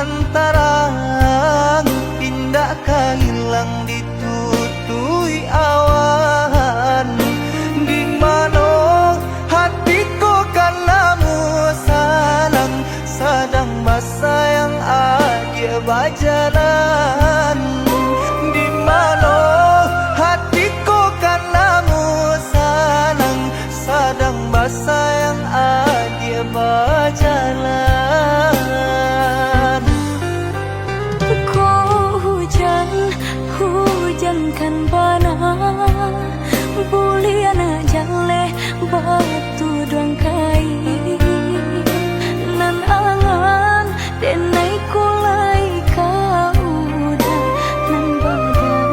lantaran indah hilang ditutui awan. Di mana hatiku karenamu sayang, sedang bersayang aja berjalan. Di mana hatiku karenamu sayang, sedang bersayang aja berjalan. Hujan kan panah buliana jale batu doang kai nan angan denai kulai kau udah nan badan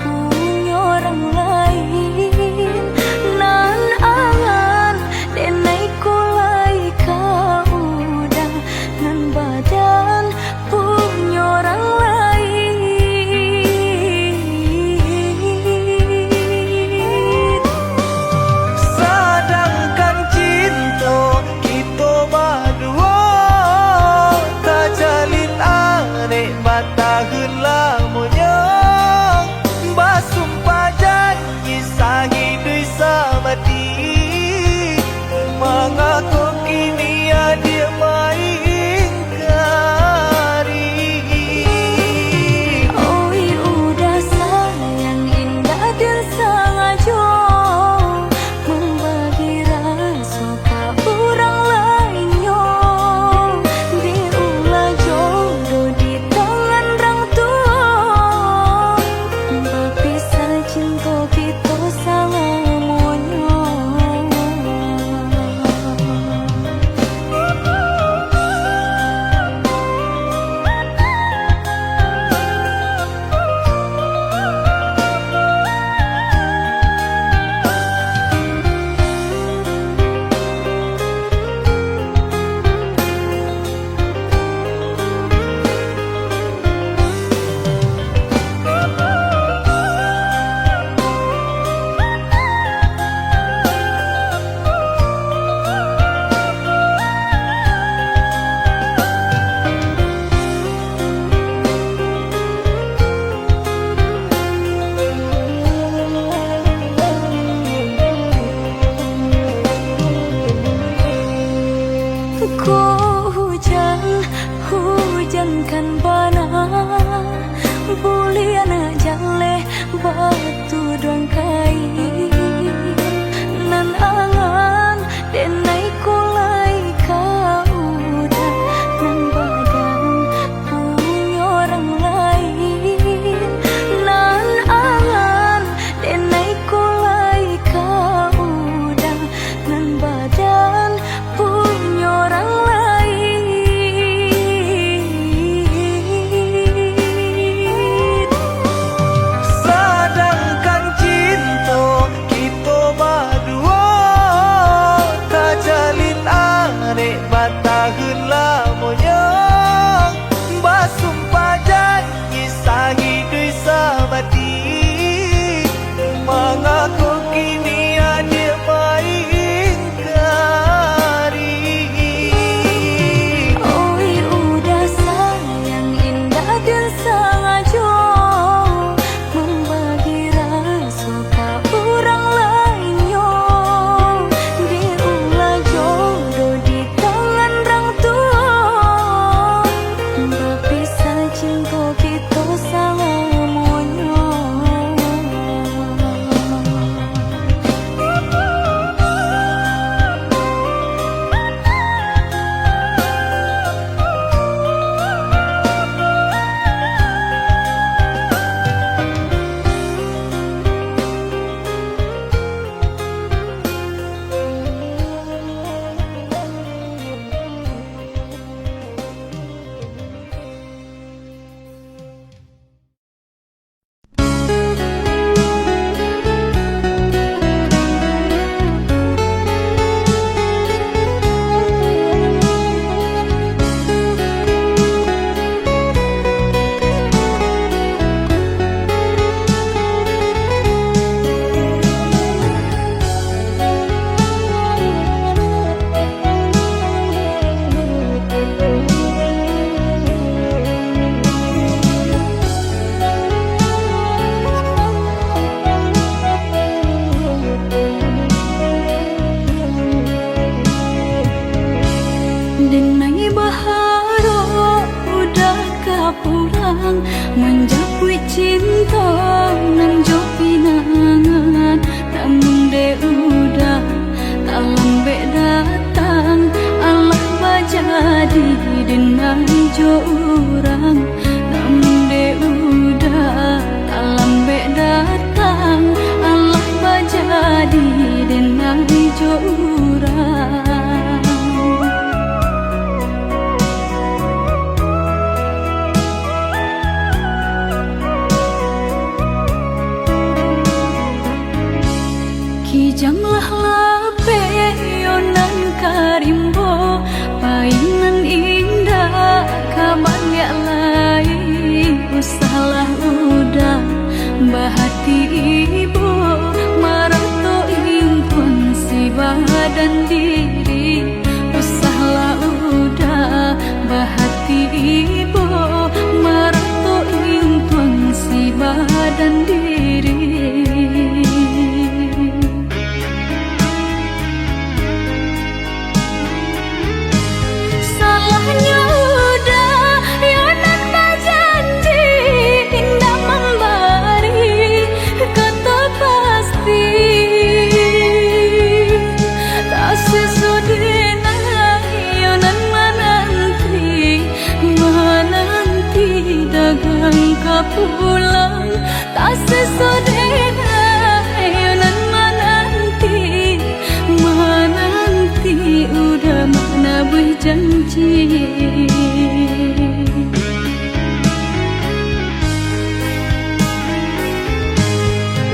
punya orang lain nan angan denai kulai kau orang menjauhi cinta nan jo pinangan, namun de udah tak lambe datang Allah bajadi dengan jo orang, namun de udah tak lambe datang Allah bajadi dengan jo orang. Kijanglah lape yonan karimbo, painan indah kaban ya lain, usahlah udah bahati ibu marato impun si badan diri, usahlah udah bahati ibu marato impun si badan diri. Pulang tak sesodena yonan menanti udah mana berjanji.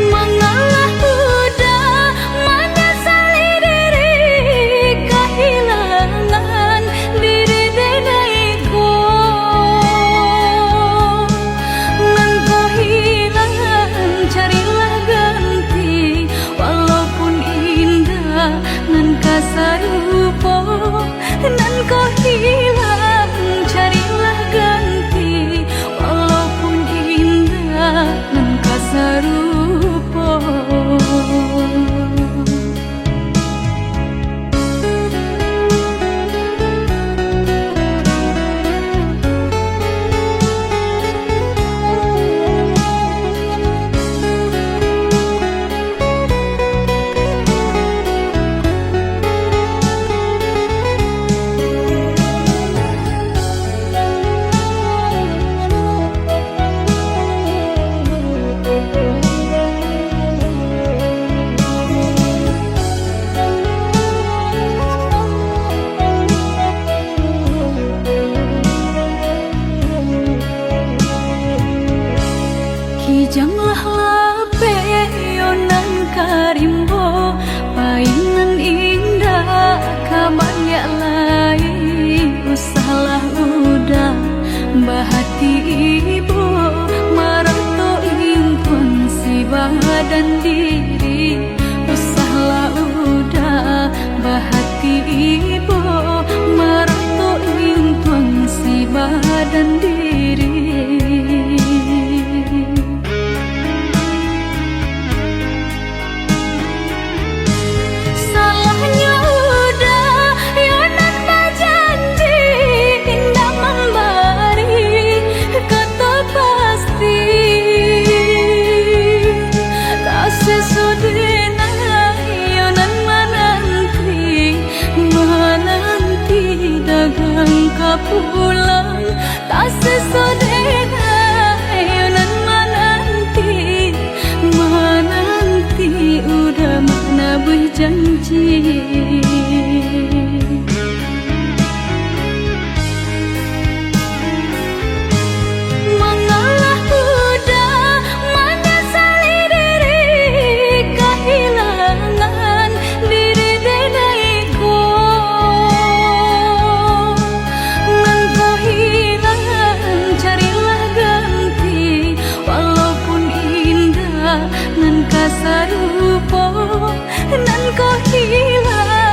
Mengalah udah menyesali diri kehilangan diri denaiku. Sarupo nan kau hilang, carilah ganti walaupun indah nan kasarupo. Kijanglah lape yonan karimbo, painan indah kaban ya lain, usahlah udah bahati ibu marato impun si badan diri, usahlah udah bahati ibu marato impun si badan diri. Pulang tak sesodena yonan menanti udah mana berjanji. Mengalah udah menyesali diri kehilangan diri denaiku. Sarupo nan kau hilang,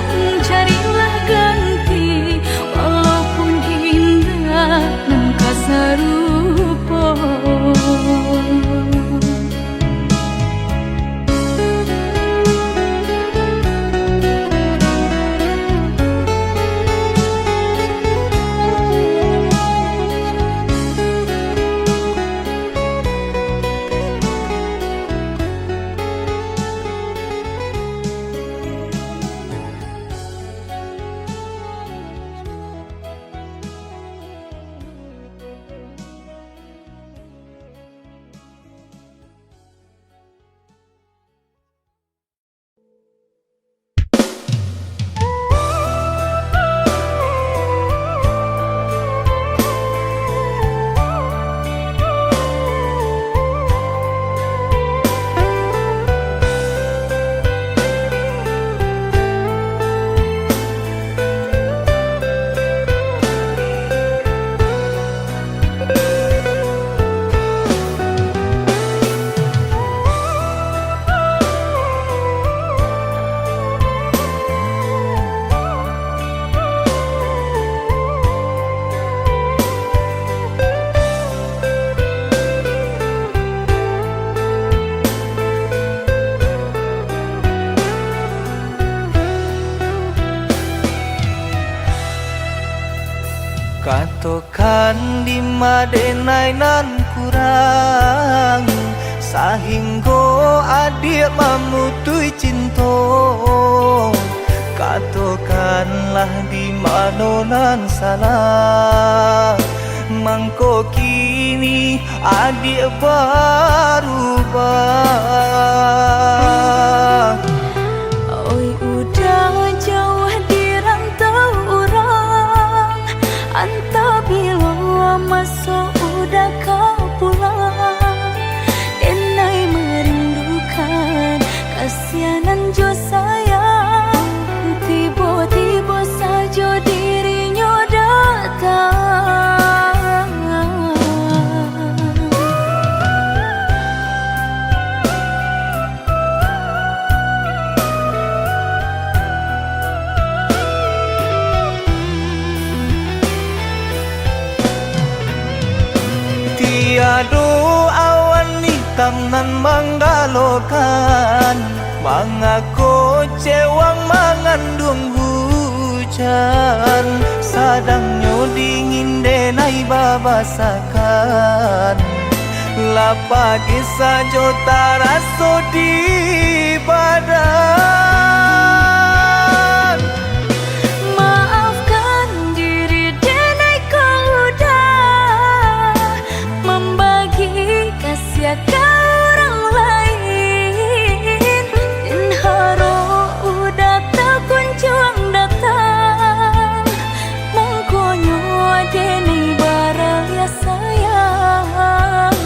Katokan di madenai nan kurang sahingga adik memutui cinta. Katokanlah di mana nan salah, mangko kini adik berubah. Oi udah jauh di rantau orang, antah bila masuk udah kau pulang. Enai merindukan kasihanan jo sayang, tiba-tiba saja dirinya datang. Tiada awan hitam nan menggalokan, mengaku cewang mengandung hujan. Sadangnya dingin denai babasakan, lapagi saja taraso di badan. Maafkan diri denai kau udah membagi kasih ke orang lain, dan haro udah tak kunjung datang. Mongkonyo denai baraya sayang.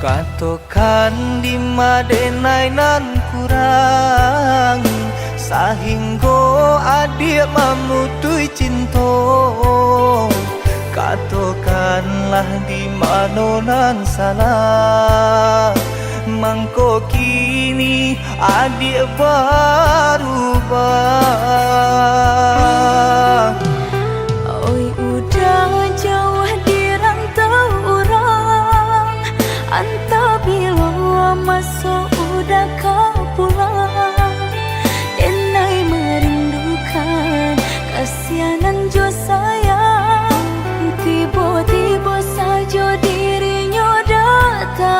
Katokan di madenai nan kurang, sahingga adik memutui cinta. Katokanlah di mana nan salah, mangko kini adik berubah. Oi udah jauh di rantau orang, antah bila masuk udah kau pulang. Enai merindukan kasihanan jo sayang, tiba-tiba saja dirinya datang.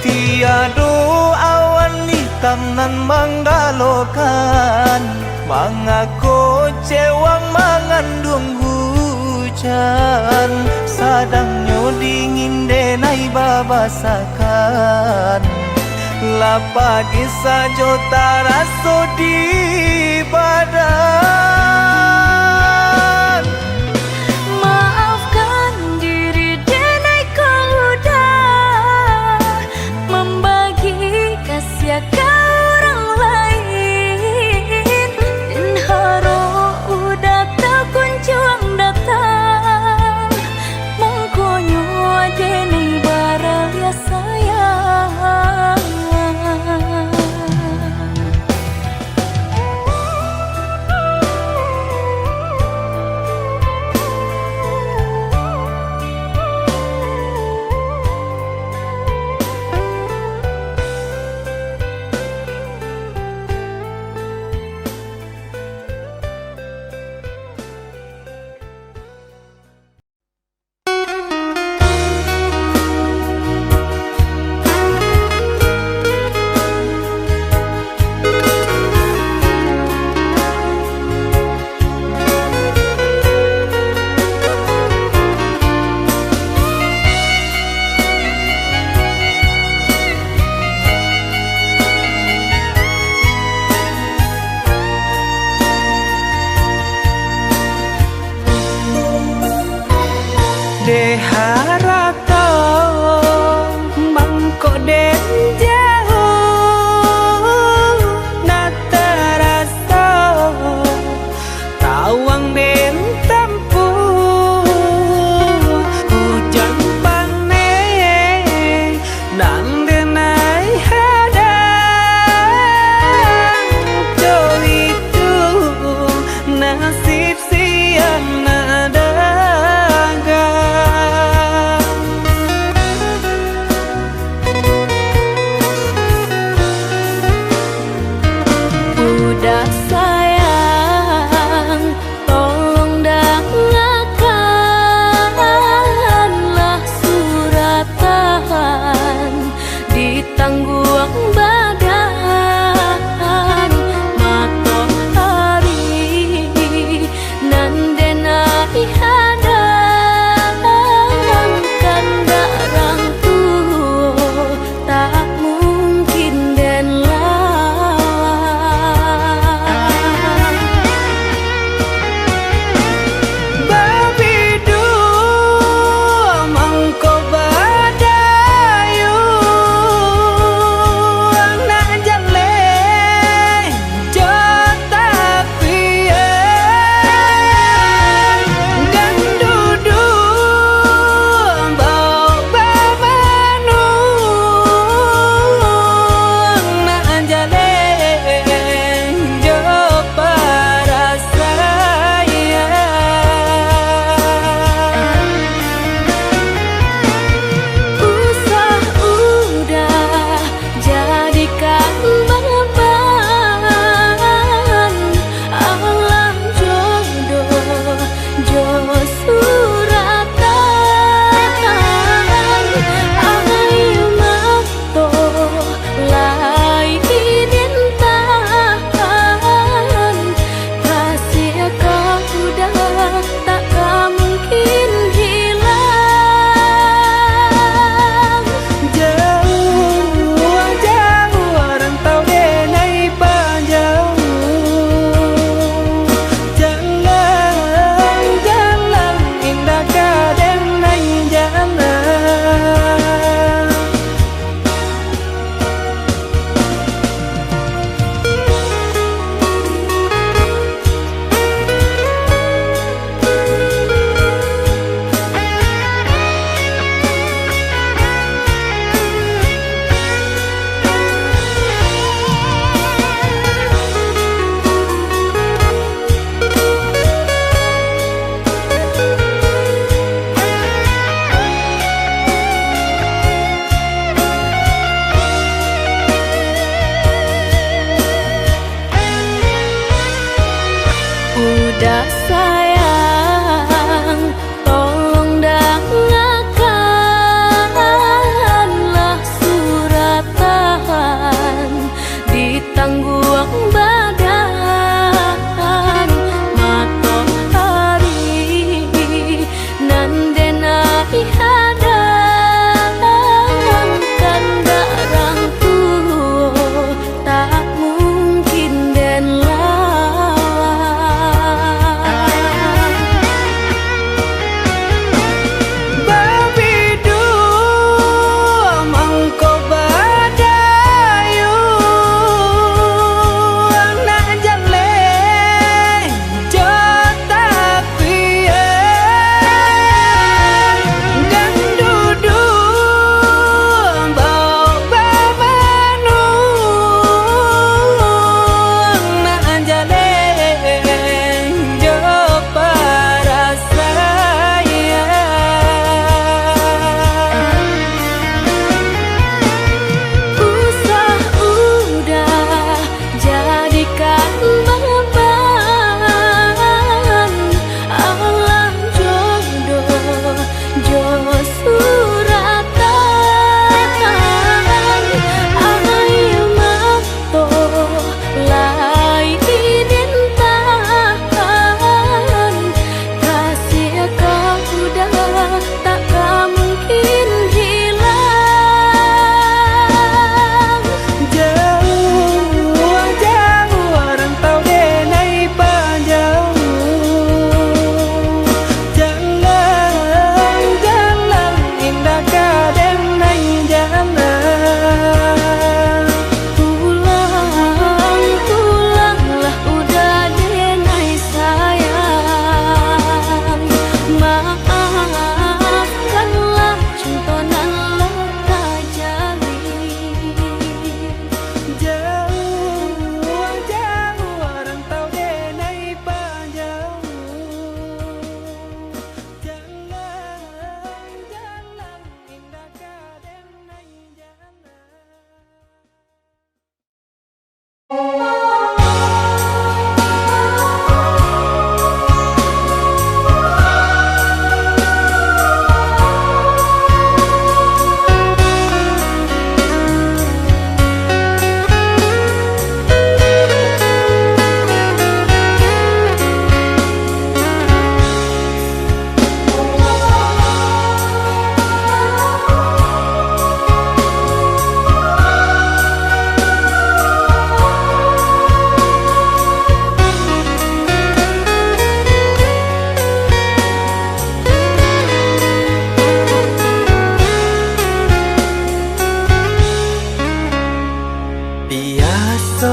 Tiada awan hitam nan menggalokan, mengaku cewang mengandung hujan. Sadangnya dingin denai babasakan, lapagi saja taraso di badan. Maafkan diri denai kau udah membagi kasih ke orang lain, dan haro udah tak kunjung datang. Mongkonyo denai baraya sayang.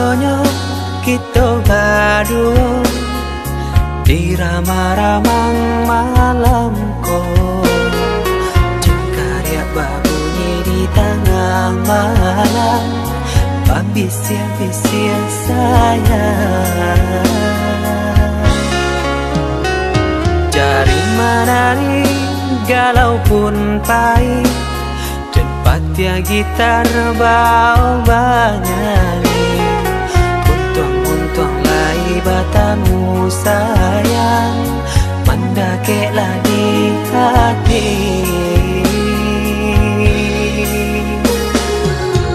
donyo kita berdua di ramah-ramang malam ko, cengkarya berbunyi di tengah malam, pembisian-bisian sayang. Jari menari galau pun pahit, tempat ya gitar bau bernyanyi. Untung lai batamu sayang, mendakeklah di hati.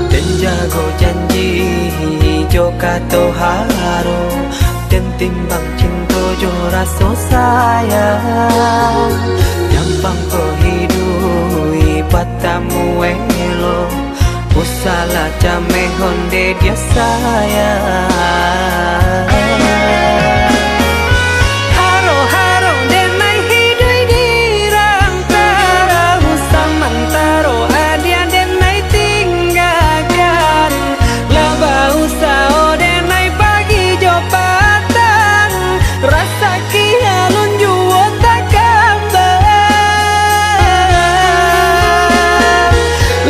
Dan jago janji joka toharo, dan timbang cinta jo rasa sayang. Gampang kau hidui patamu elo, usala jame honde dia sayang. Haro-haro denai hidui di rantara, usamantaro adia denai tinggalkan. Laba usao denai pagi jo patang, rasa kialun juo tak gambar.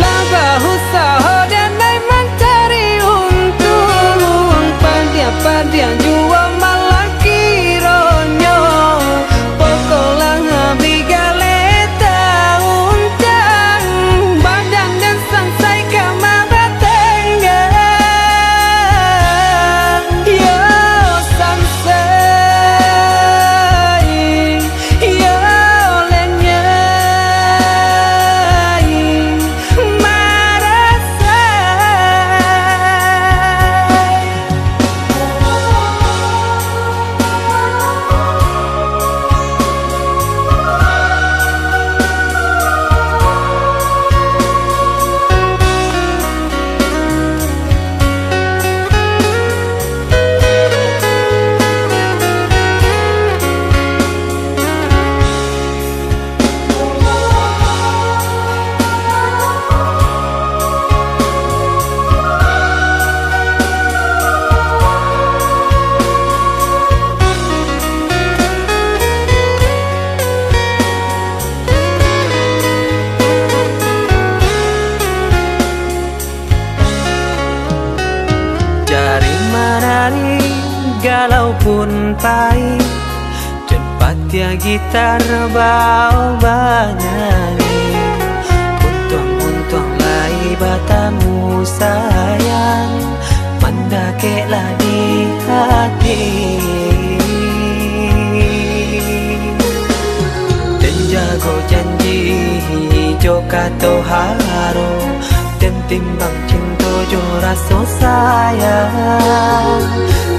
Laba usao denai mencari untung, pandia-pandia juo malah kironyo. Pokolah bigaleta uncang, badan dan sansai kamar tenggang. Yo sansai, yo lenyai, marasai. Jari menari galau pun pahit, tempat ya gitar bau bernyanyi. Untung lai batamu sayang, mendakeklah di hati. Dan jago janji joka toharo, dan timbang cinta jo rasa sayang.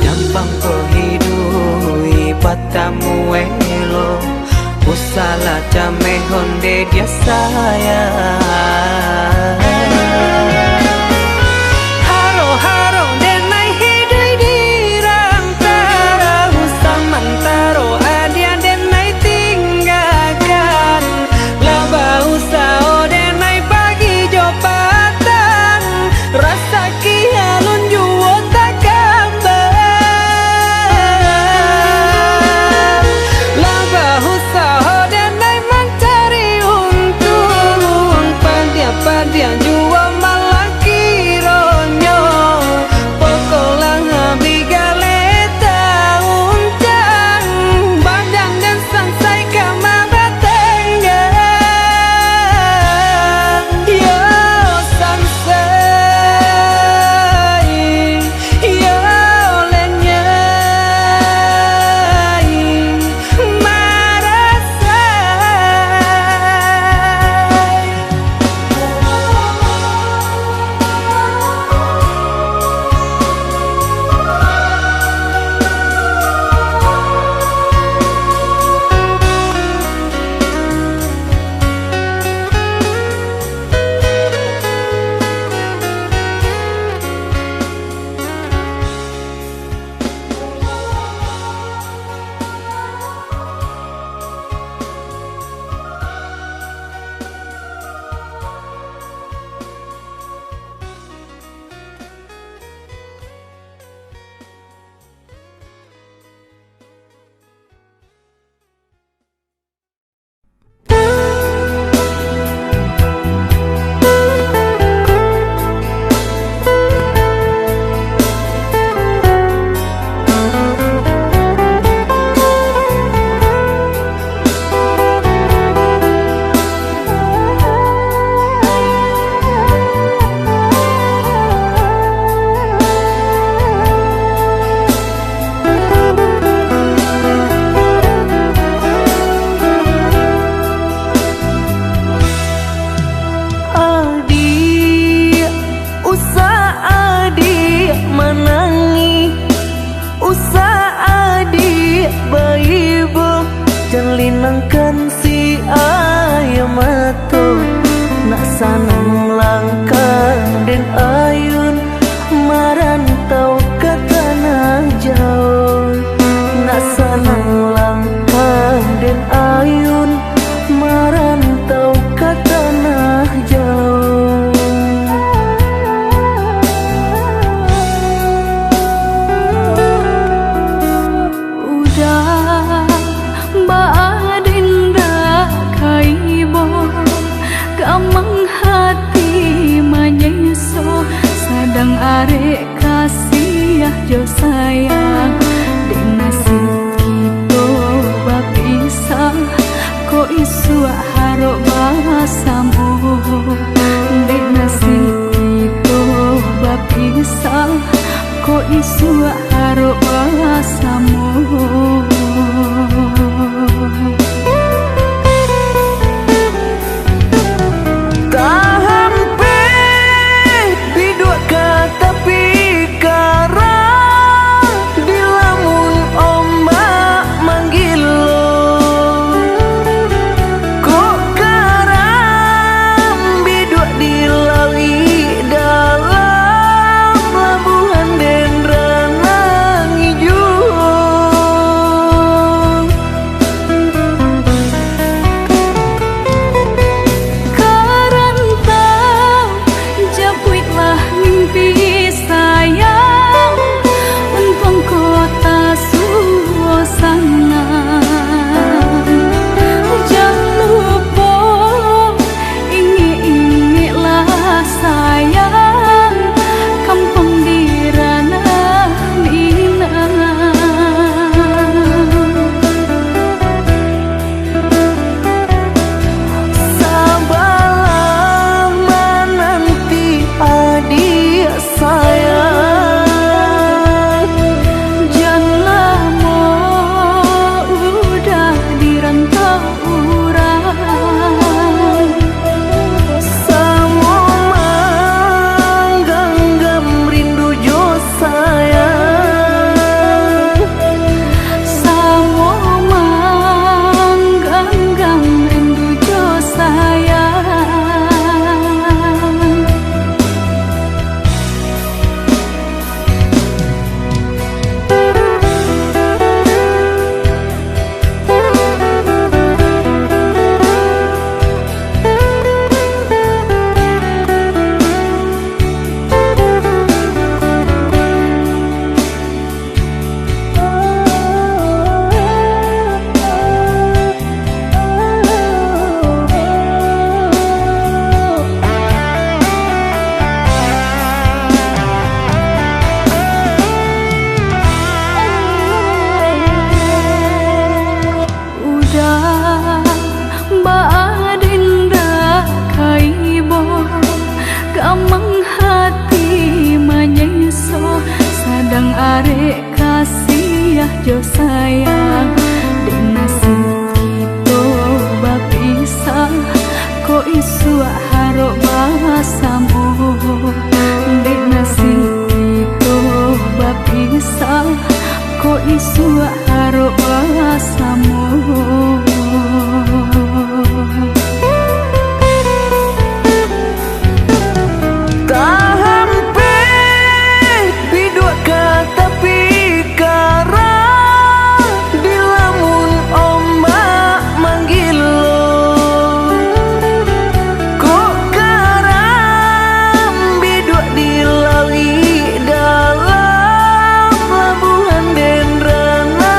Gampang kau hidui patamu elo, usala jame honde dia sayang. Haro-haro denai hidui di rantara, usamantaro adia denai tinggalkan. Laba usao denai pagi jo patang, rasa kialun juo tak gambar. Laba usao denai mencari untung, pandia-pandia arek kasih jo sayang di nasib kita bapisah kok isu harok basamu di nasib kita bapisah kok isu harok basamu. Arek kasih jo sayang di nasib kita bapisah kok isu harok basamu di nasib kita bapisah kok isu harok basamu. Labuhan Denrana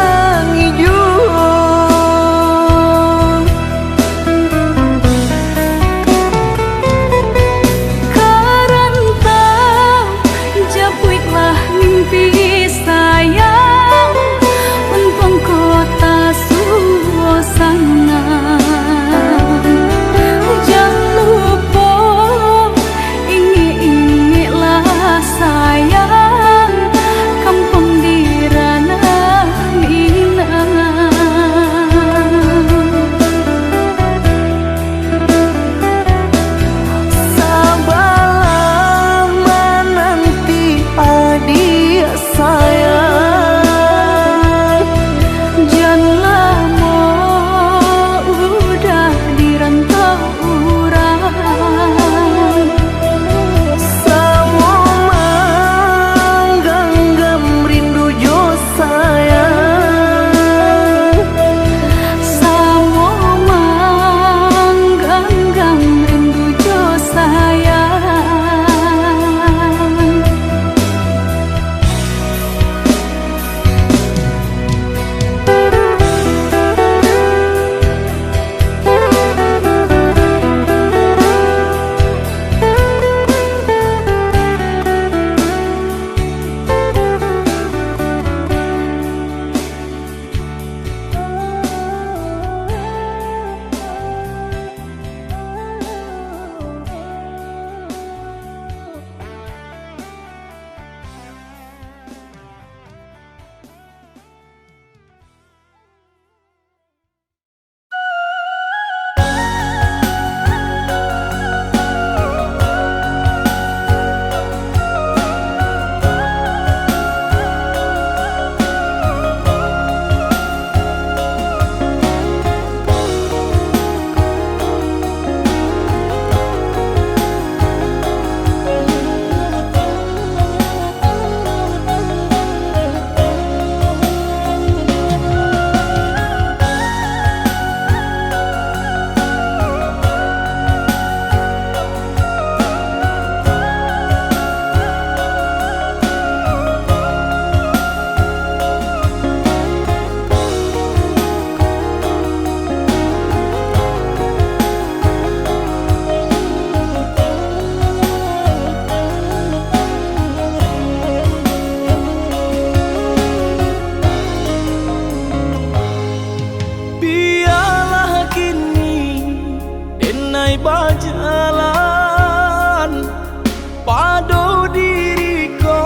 Pado diriku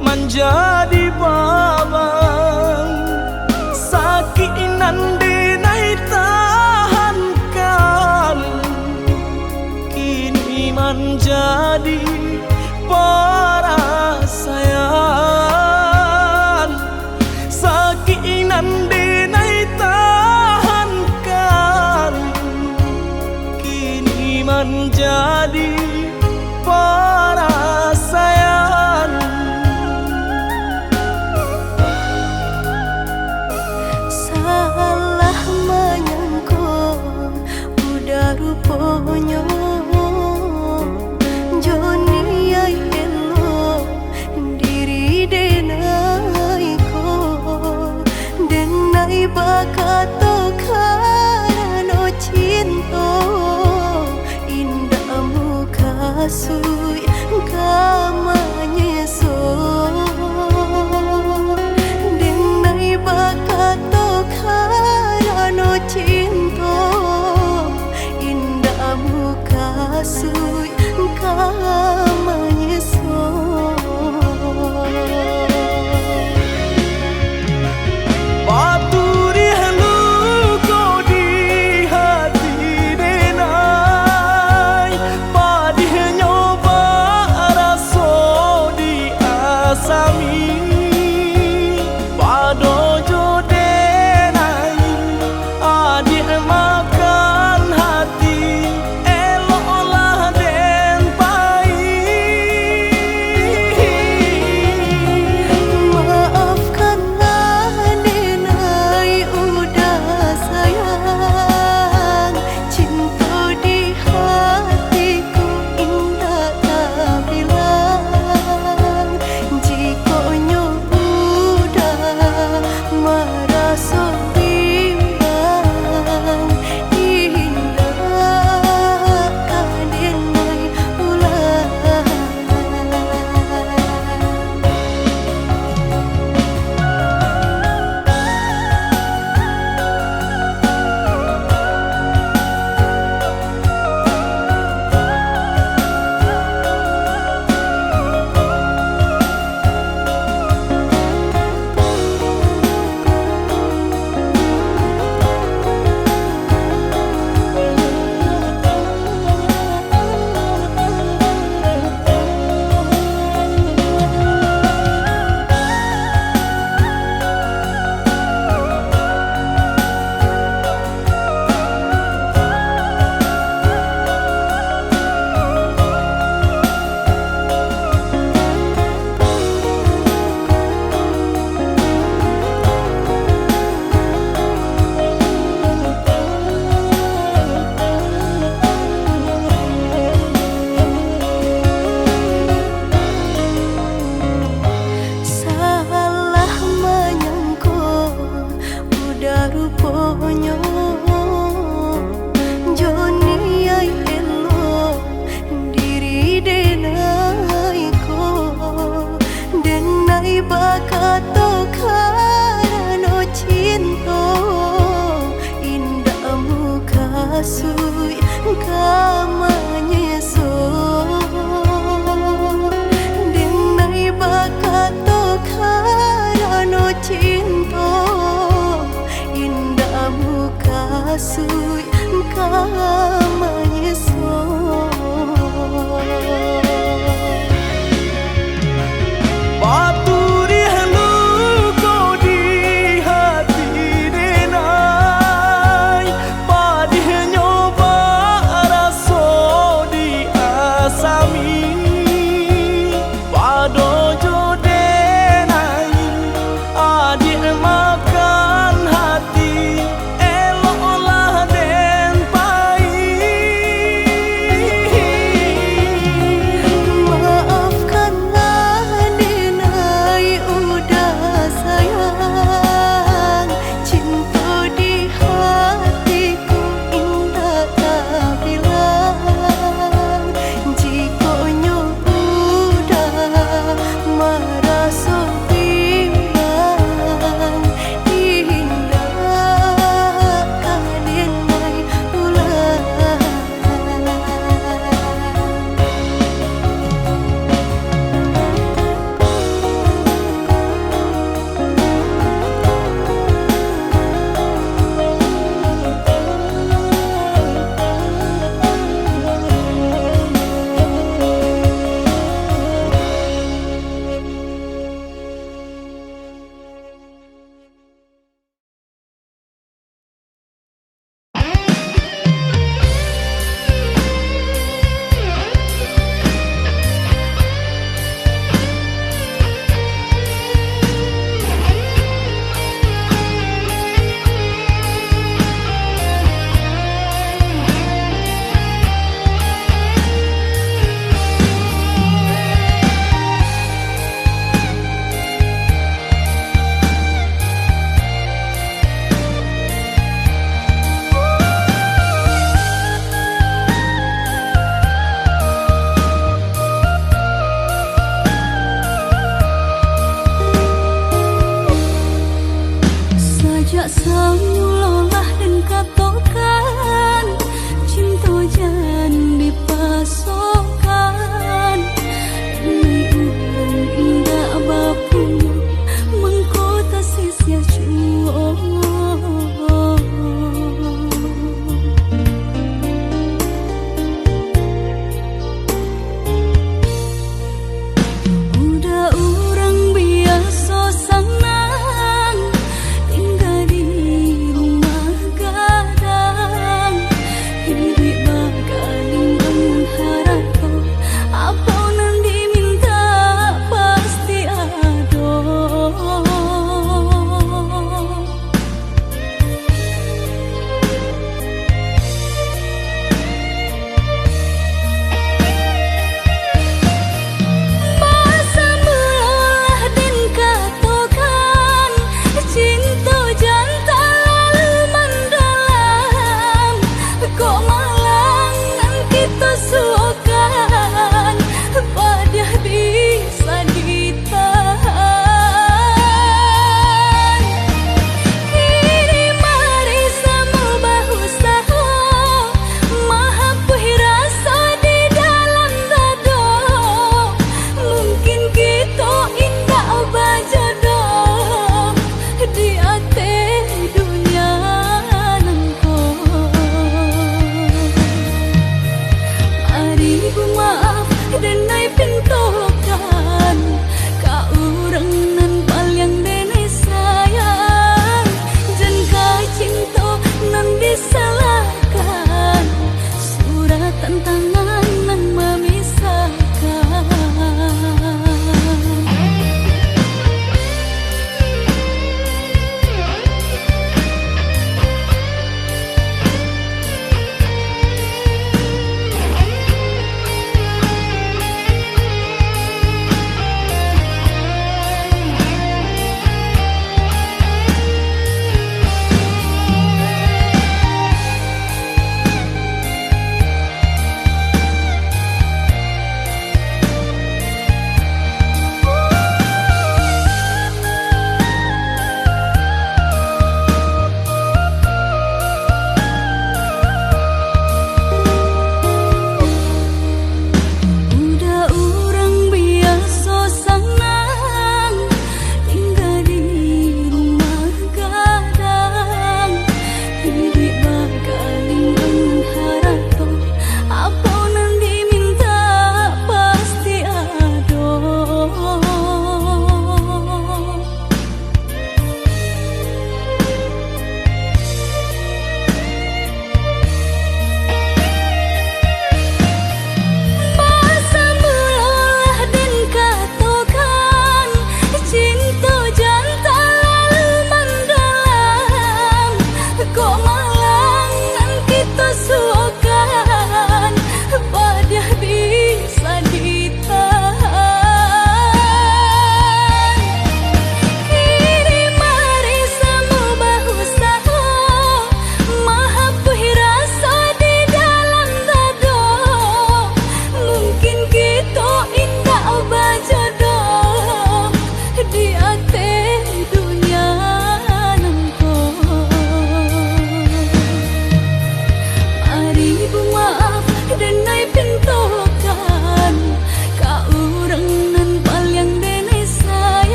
menjadi babang, sakit nande nai tahankan, kini menjadi perasaan. Sakit nande nai tahankan, kini menjadi perasaan. Salah menyangka udah rupanya Joni ay elo diri denai ko denai bakato karano cinta indah muka sui kamanya so denai bakato karano cinta indah muka sui kamanya so. Paturi haluko di hati denai, padih nyoba raso di asami. Pado jo denai adik makan hati, eloklah den pai. Maafkanlah denai udah sayang, cinta di hatiku indah tak bilang. Jika udah merasa bimbang, indah denai ulang. Salah menyangka udah rupanya Joni ay elo diri denai ko denai bakato karano cinta indah muka sui kamanya so denai bakato karano cinta indah muka sui kamanya so. Paturi haluko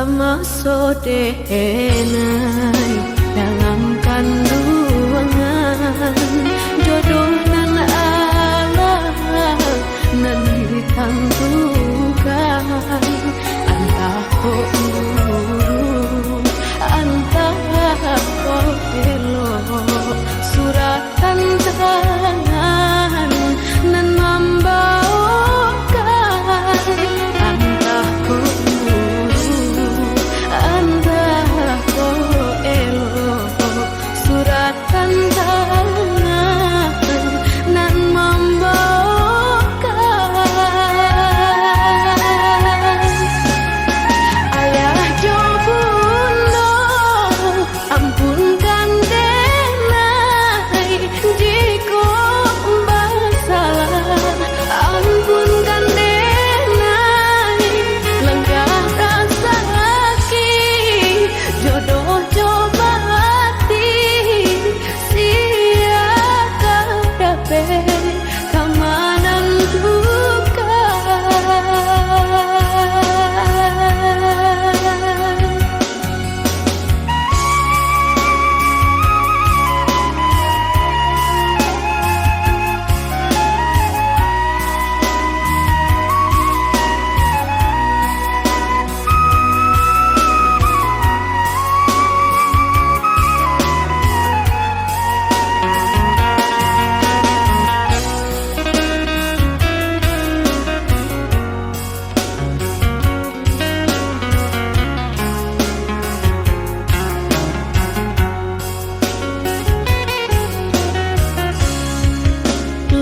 sama sodenai dalam kandungan jodoh nan Allah nan ditentukan antah kok nurut antah kok elok suratan tangan nan membawakan antah kok nurut antah kok elok suratan tangan nan membawakan ayah jo bunda ampunkan denai jika bersalah ampunkan denai lenggah rasa sakit jodoh coba hati sia kadape kamanan duka.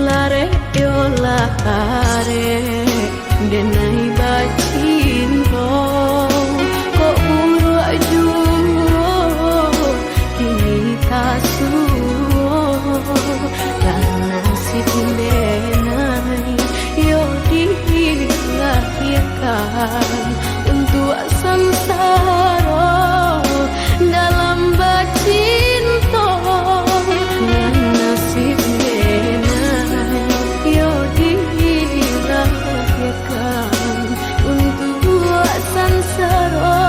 Lare yo lare denai bacinto ko uru ajuo kini tasuo karena si denai yo dilahirkan untuk samsara dalam bacinto karena si yo dilahirkan untuk sansara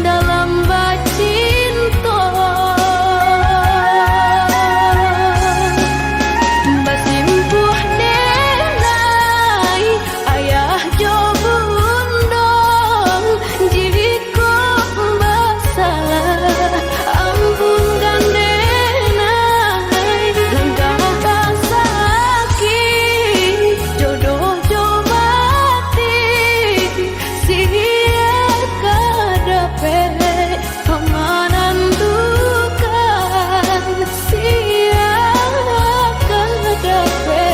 dalam bacinto basimpuh denai ayah jo bundong jika bersalah ampunkan denai lenggah rasa sakit jodoh coba hati sia kadape kamanan duka sia kadape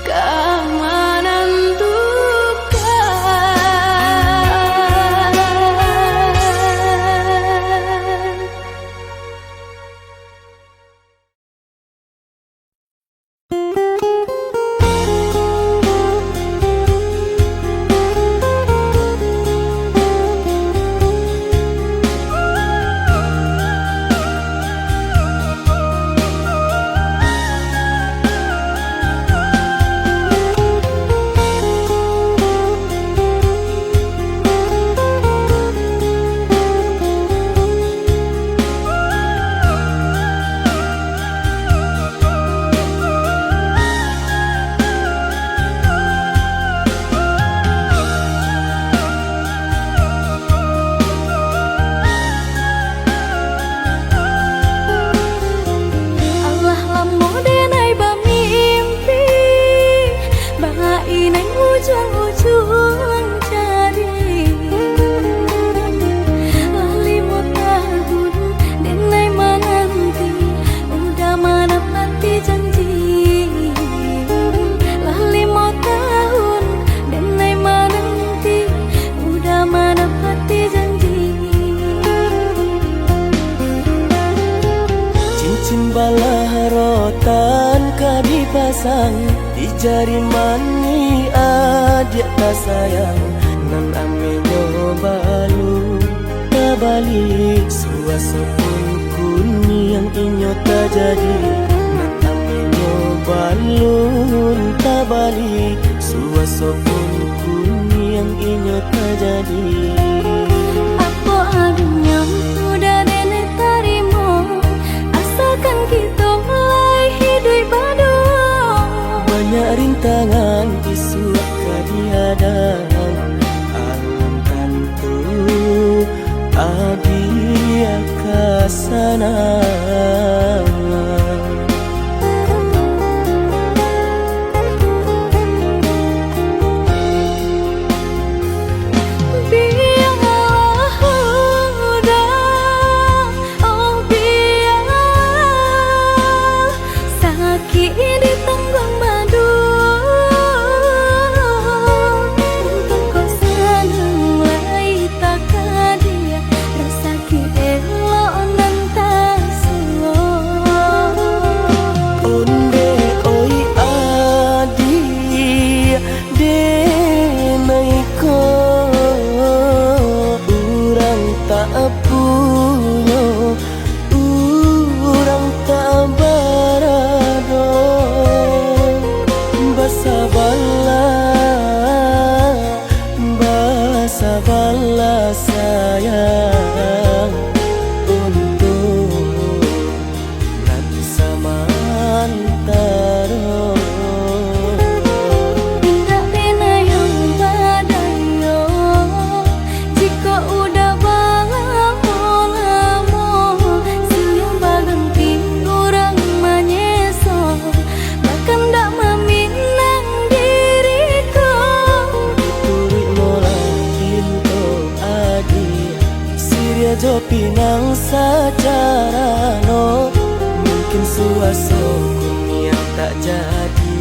kamanan duka. Allah lamo denai bamimpi bahai neng ujung-ujung cari lali mau tahun denai menanti udah mana mati janji lali mau tahun denai menanti udah mana mati janji Cincin balah rotan kadi pasang di jari mani adik tak sayang nan amenyo balu tabalik suasa pun kuni yang inyo tak jadi nan amenyo balun tabalik sopun yang inyo terjadi. Apa adanya udah nenek tarimo, asalkan kita mulai hidup baru. Banyak rintangan isu kadiadang, alam tentu adia kasana. Sabarlah sayang untuk nanti samantara. Tidak pena yang badayo, jika udah lamo siang baganti orang menyeso, bahkan tak meminang diriku. Turik mola Siria jo pinang secara no, mungkin suaso yang tak jadi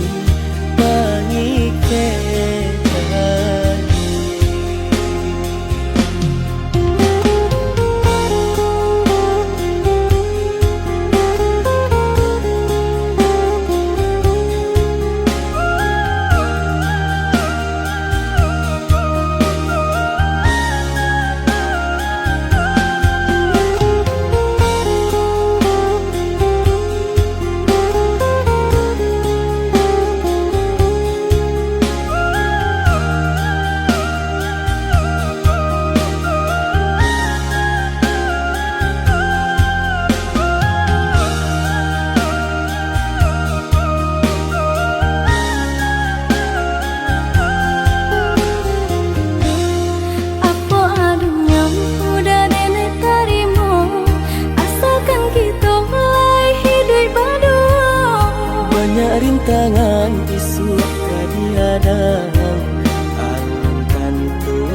mengikat. Rintangan isu kadiadang, alam tentu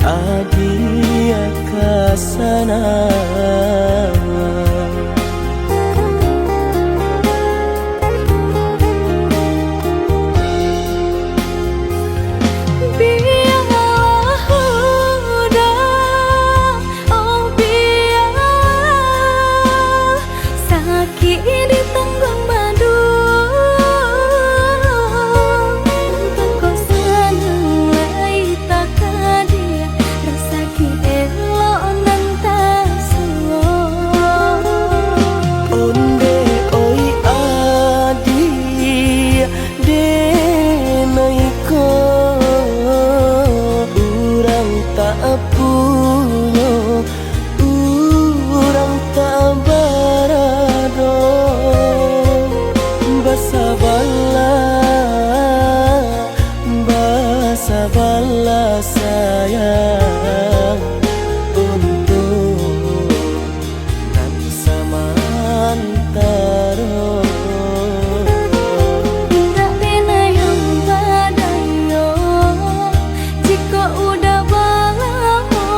adia kasana. Sabarlah sayang untuk nanti samantara. Tidak pena yang badayo, jika udah lamo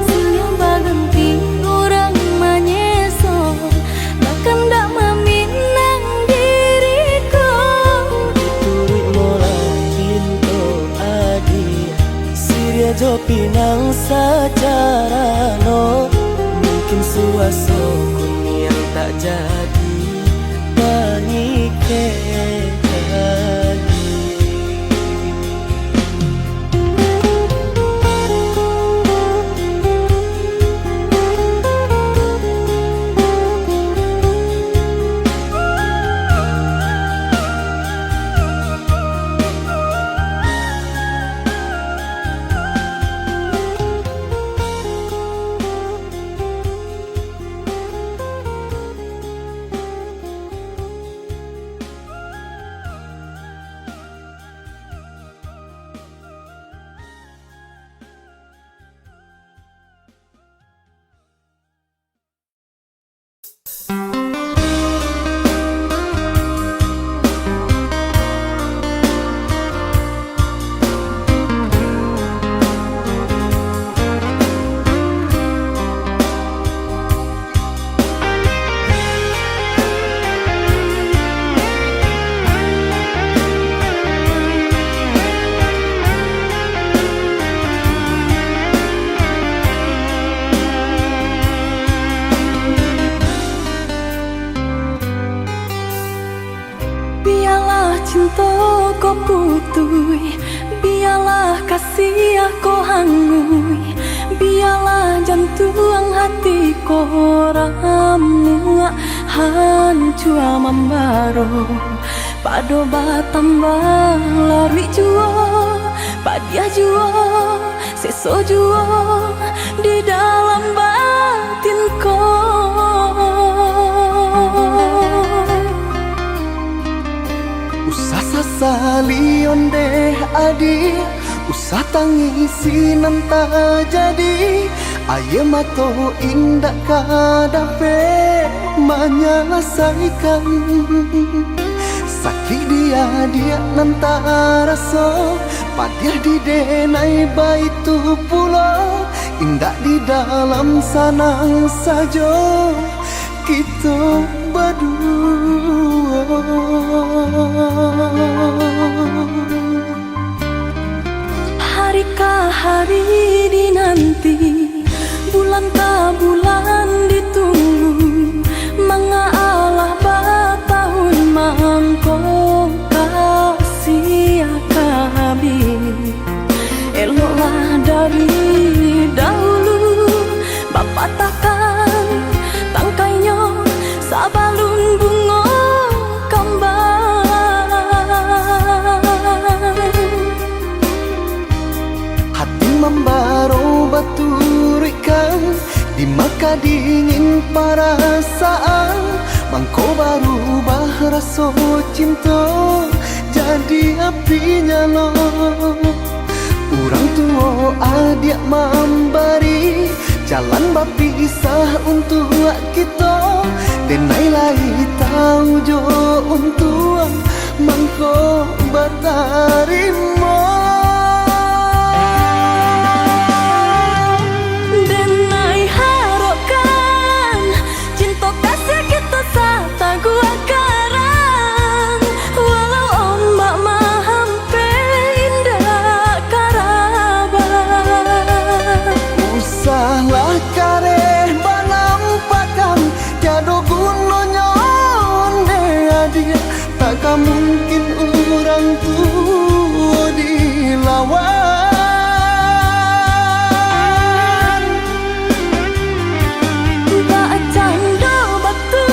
siang baganti orang menyeso, bahkan tak meminang diriku. Turik mola Siria jo pinang secara no, mungkin suaso yang tak jadi mengikat. cinta ko putui, biarlah kasih ko hangui, biarlah jantung hati ko ramu hancur membaro. Pado batambah lari juo, padia juo, seso juo di dalam batinku. Usah sasali onde adi, usah tangisi nanta jadi. Aye mato indah kadape menyelesaikan sakit dia nanta rasa. Padiah di denai baitu pulau, indah di dalam sanang saja kita berdua. Hari ke hari dinanti, bulan ke bulan ditunggu, mengalah batahun mangkong kasih kami. Eloklah dari dahulu, Bapak takkan tangkainya sabalun bunga kembang. Hati membaro baturikan, di maka dingin perasaan. Mangko baru rasa cinta jadi api nyala. Orang tua adik memberi jalan berpisah untuk kita. Denai lai tahu jo untuk mangko batarimo. Denai harapkan cinta kasih kita sata gua karang, walau ombak mahampe indah karabat. Usahlah kareh banampakan, tiada gunanya onde adia. Takkan mungkin orang tua dilawan. Bacanda batu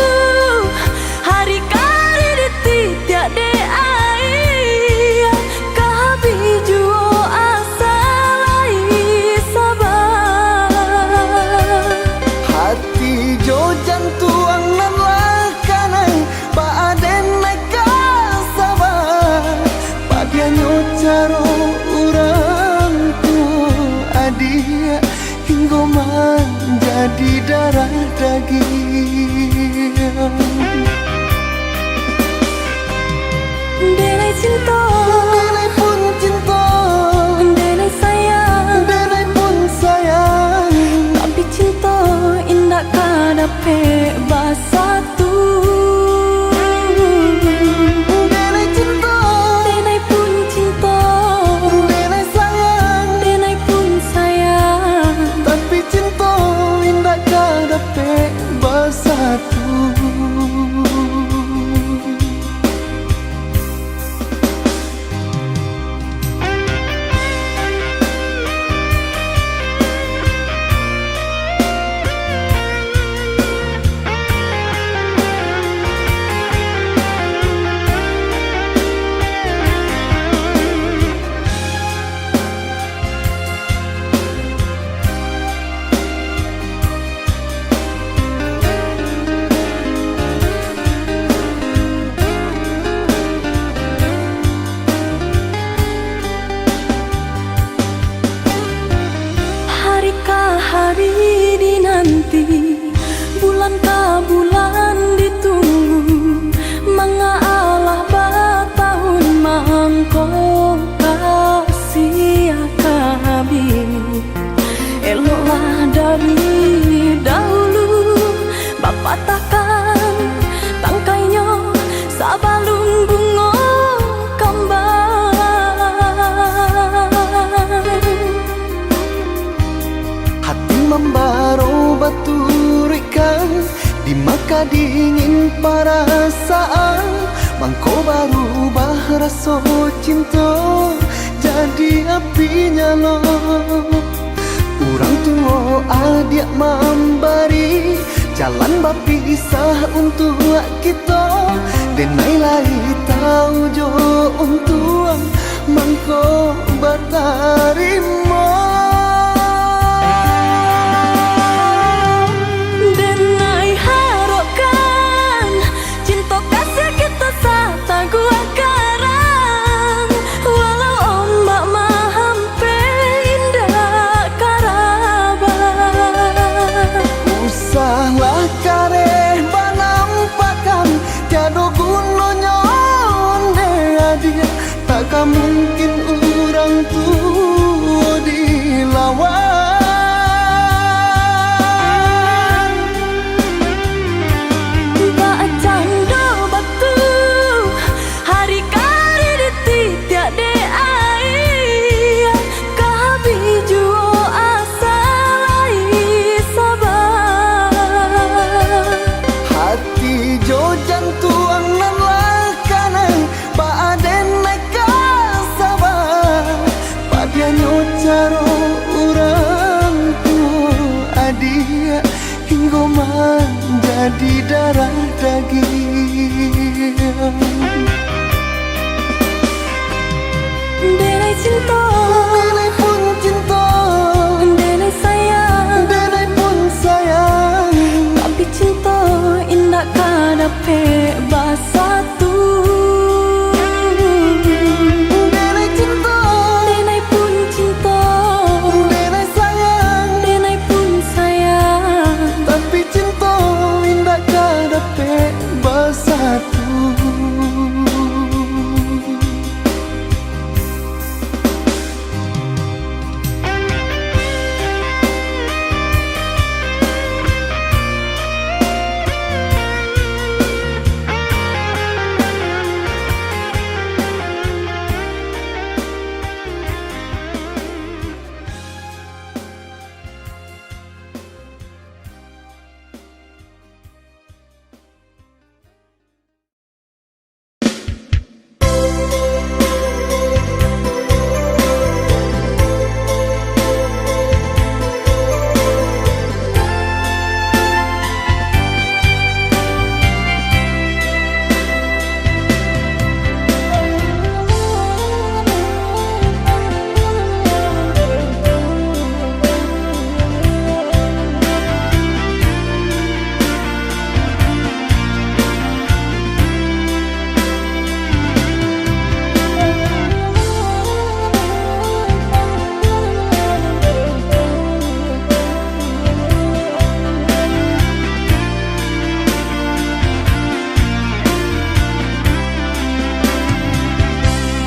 hari kali dititiak de ai, kabi juo asalai sabar. Hati jo jantuang nan lakanai, baaden naika sabar. Padianyo caro orang tua adia, hingga menjadi darah daging. Denai cinta, Denai pun cinta, denai sayang, denai pun sayang. tapi cinta indah kadape basatu. Denai cinta, Denai pun cinta, denai sayang. denai pun sayang, Tapi cinta indah kadape bersatu. hari ke hari dinanti, bulan ke bulan ditunggu, mengalah batahun mangkong kasih kami. Eloklah dari dahulu, Bapak takkan tangkainya sabalun bunga kembang. Hati membaro baturikan, di maka dingin perasaan. mangko baru rasa cinta jadi api nyala. Orang tua adik memberi jalan berpisah untuk kita. Denai lai tahu jo untuk mangko batarimo. Denai harapkan cinta kasih kita sata gua karang. Walau ombak mahampe indah karaban. Usahlah kareh banampakan tiada gunanya onde dia. Takkan mungkin orang tua dilawan. Bak canda batu hari kari ditidak de ai. Kahabi juo asai sabar. Hati jo jantung nan lakanan baaden neka sabar. Padianyo caro orang tua adia hingga menjadi darah daging. Denai cinta, Denai pun cinta, denai sayang, denai pun sayang. tapi cinta indah kadape basatu. Denai cinta, Denai pun cinta, denai sayang. denai pun sayang. Tapi cinta indah kadape bersatu.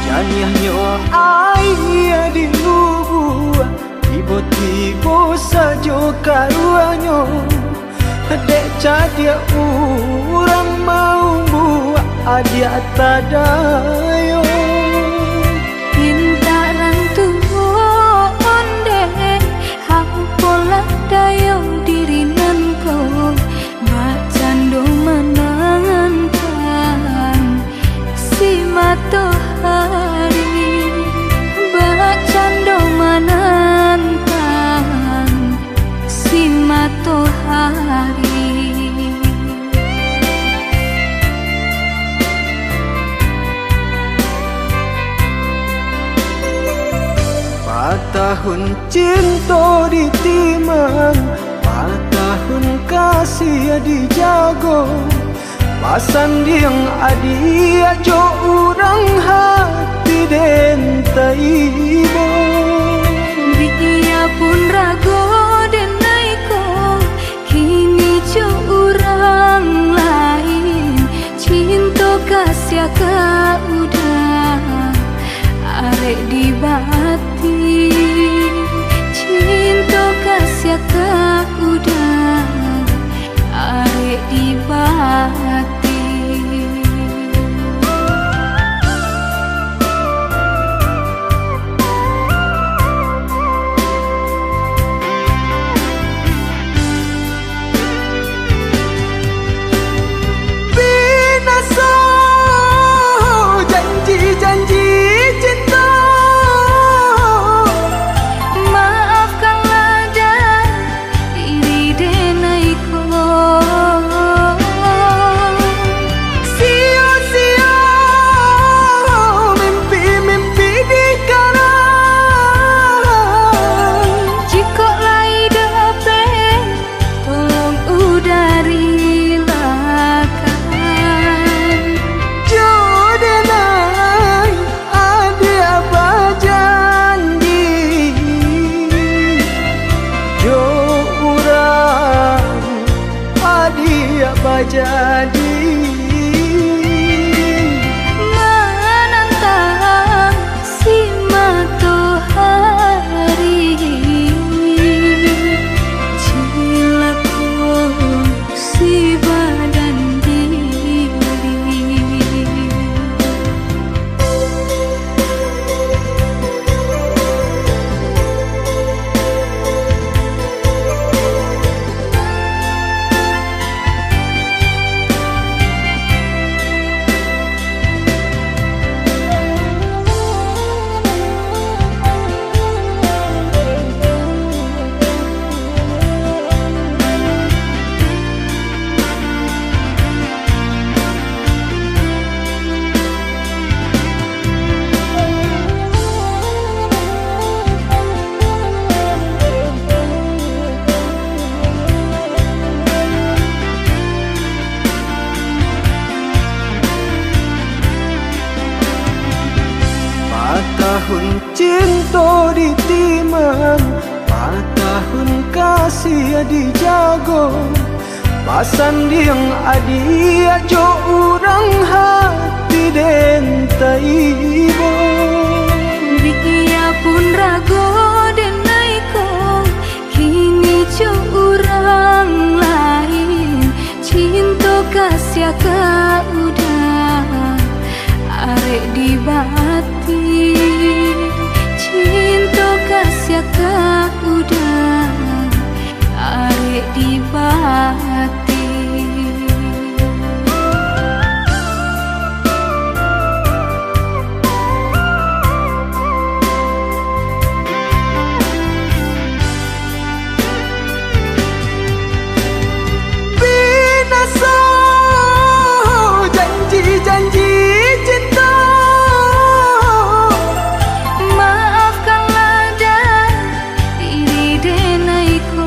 Nyanyiannya ayah di lubua, tiba-tiba saja karuannya. Dek cadia orang mau buat adia tadayo. Pintaran tuh onde, aku pola dayong diri nanko. Bacando menangan si matahari. Bacando menantang si matahari. Tahun cinta ditimang, tahun kasih dijago. Pasan diang adia jo urang hati den taibo. Biya pun rago denaiko, kini jo urang lain. Cinta kasih ka udah arek di bati. Cinta kasih ka udah arek di bati. tahun cinta di timang, 4 tahun kasih di jago. Pasan yang adi ajo urang hati dentai ibo. Biarpun rago denai ko, kini jo urang lain. Cinta kasih ka udah arek di bati. Cinta kasih ka udah arek di bati. Janji cinta, maafkanlah dah diri denai ko.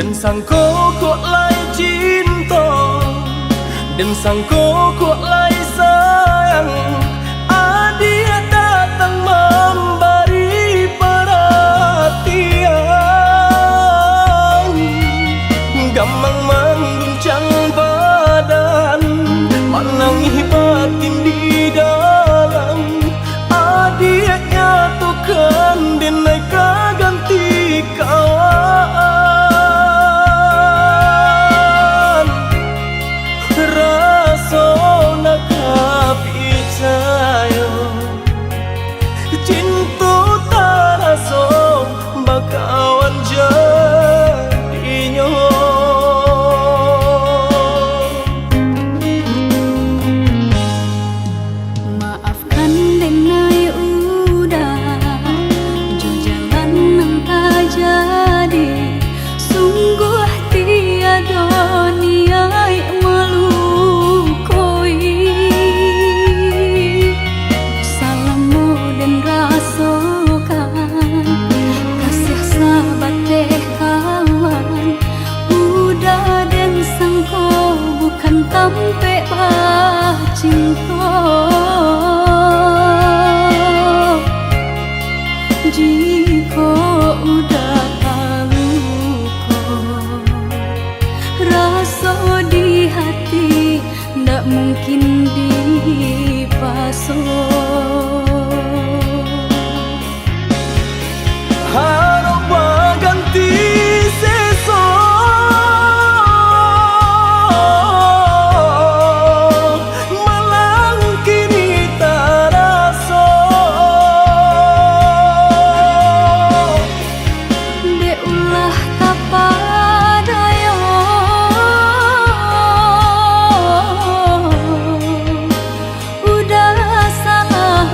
Dan sangko kok lai cinta, dan sangko kok lai sayang. Dia datang memberi perhatian, gampang mengguncang badan, menangis batin di dalam. Dia nyatukan denai ganti kawan. Rasa nak percaya cinta tak rasa bakawan jadinya. Maafkan denai udah jo jalan nang tak jadi. Sungguh tiada niat melukoi. Salahmu dan rasakan kasih sahabat teh kawan. Udah dan sangko bukan tampe bah cinta. Jika udah tahu kok rasa di hati ndak mungkin dipasok. Harap ganti seso, malang kini tak rasa. Dek ulah kapadaya, udah salah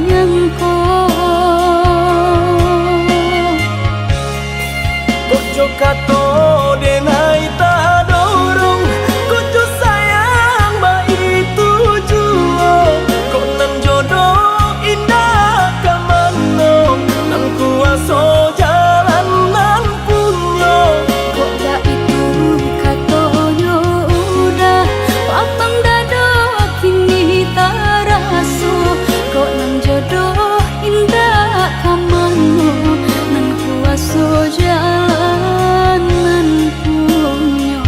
nyangko. Kojo kato denai tak dorong, kojo sayang ba itu jua. Kok nan jodoh indah kamano, nan kuaso jalan nan punya. Kok dah itu katonyo udah papang dado kini tak raso. Kok nan jodoh indah kamano, nan kuaso jalan nan punya.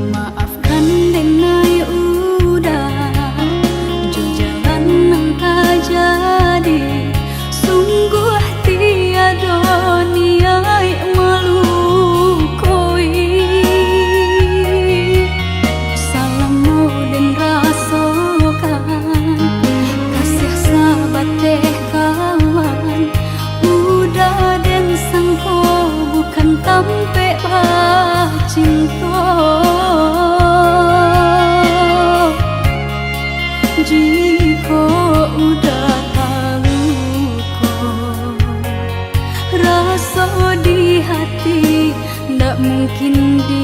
Maafkan denai udah jo jalan nang tak jadi. Sungguh tiada niat melukoi. Salahmu dan rasakan kasih sahabat teh kawan. Udah dan sangko bukan tampe bah cinta. Jika udah tahu kok rasa di hati ndak mungkin di